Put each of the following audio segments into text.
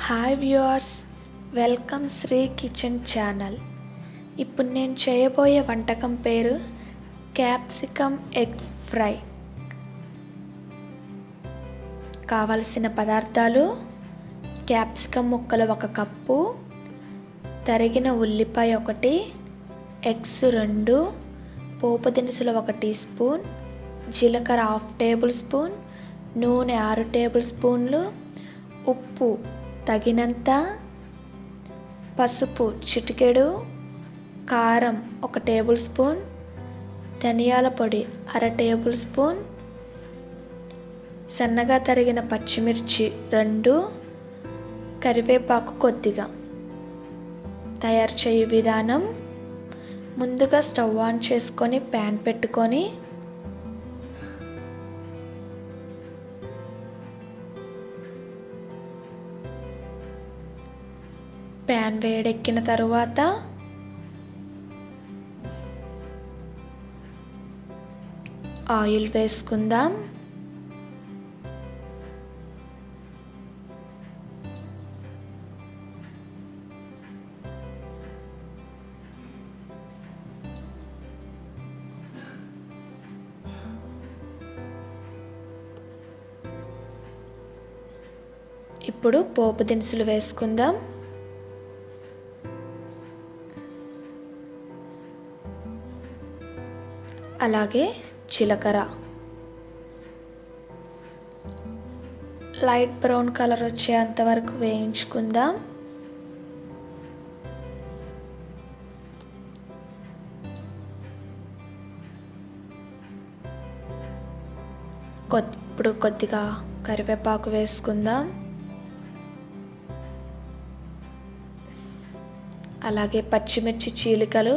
Hi viewers, welcome Sri kitchen channel. ఇప్పుడు నేను చేయబోయే వంటకం పేరు క్యాప్సికమ్ ఎగ్ ఫ్రై. కావలసిన పదార్థాలు: క్యాప్సికమ్ ముక్కలు 1 కప్పు, తరిగిన ఉల్లిపాయ 1, ఎగ్స్ 2, పోపు దినుసులు 1 టీ స్పూన్, జీలకర్ర 1/2 టేబుల్ స్పూన్, నూనె 6 టేబుల్ స్పూన్లు, ఉప్పు తగినంత, పసుపు చిటికెడు, కారం 1 టేబుల్ స్పూన్, ధనియాల పొడి 1/2 టేబుల్ స్పూన్, సన్నగా తరిగిన పచ్చిమిర్చి 2, కరివేపాకు కొద్దిగా. తయారు చేయు విధానం: ముందుగా స్టవ్ ఆన్ చేసుకొని ప్యాన్ పెట్టుకొని ప్యాన్ వేడెక్కిన తరువాత ఆయిల్ వేసుకుందాం. ఇప్పుడు పోపు దినుసులు వేసుకుందాం. అలాగే జీలకర్ర లైట్ బ్రౌన్ కలర్ వచ్చేంత వరకు వేయించుకుందాం. ఇప్పుడు కొద్దిగా కరివేపాకు వేసుకుందాం. అలాగే పచ్చిమిర్చి చీలికలు,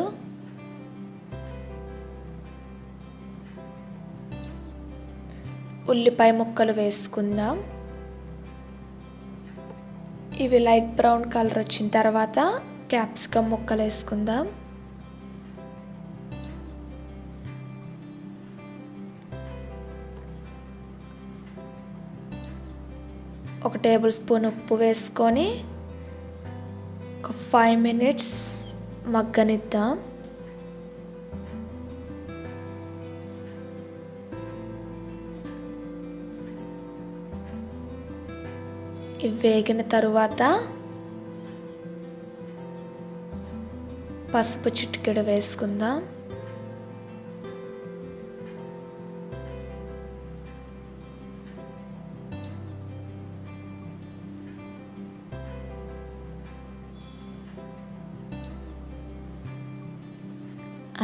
ఉల్లిపాయ ముక్కలు వేసుకుందాం. ఇవి లైట్ బ్రౌన్ కలర్ వచ్చిన తర్వాత క్యాప్సికమ్ ముక్కలు వేసుకుందాం. ఒక టేబుల్ స్పూన్ ఉప్పు వేసుకొని ఒక 5 మినిట్స్ మగ్గనిద్దాం. ఇవి వేగిన తరువాత పసుపు చిటికెడు వేసుకుందాం.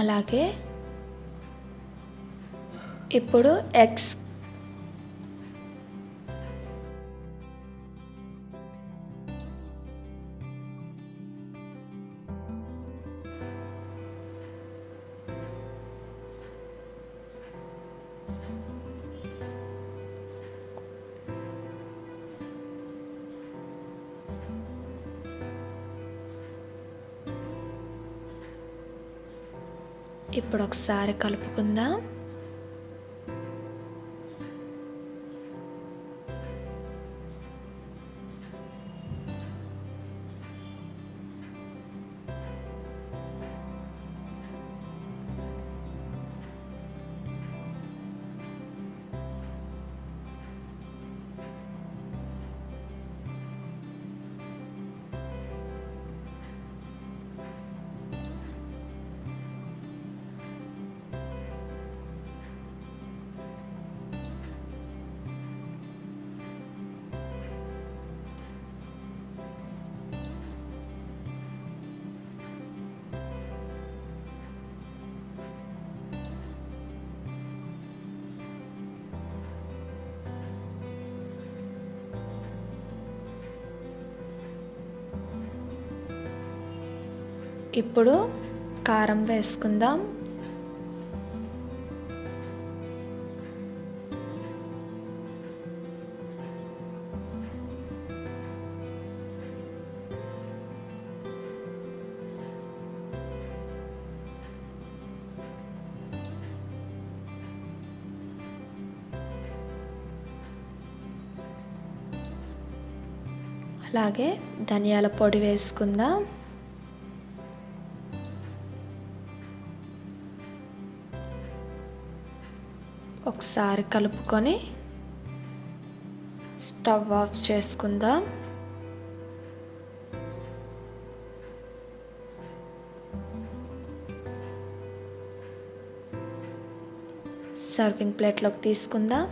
అలాగే ఇప్పుడు ఎగ్స్ ఇప్పుడు ఒకసారి కలుపుకుందాం. ఇప్పుడు కారం వేసుకుందాం. అలాగే ధనియాల పొడి వేసుకుందాం. ఒకసారి కలుపుకొని స్టవ్ ఆఫ్ చేసుకుందాం. సర్వింగ్ ప్లేట్లోకి తీసుకుందాం.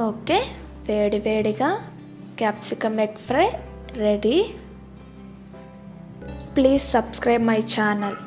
ఓకే, వేడి వేడిగా capsicum egg fry ready. Please subscribe my channel.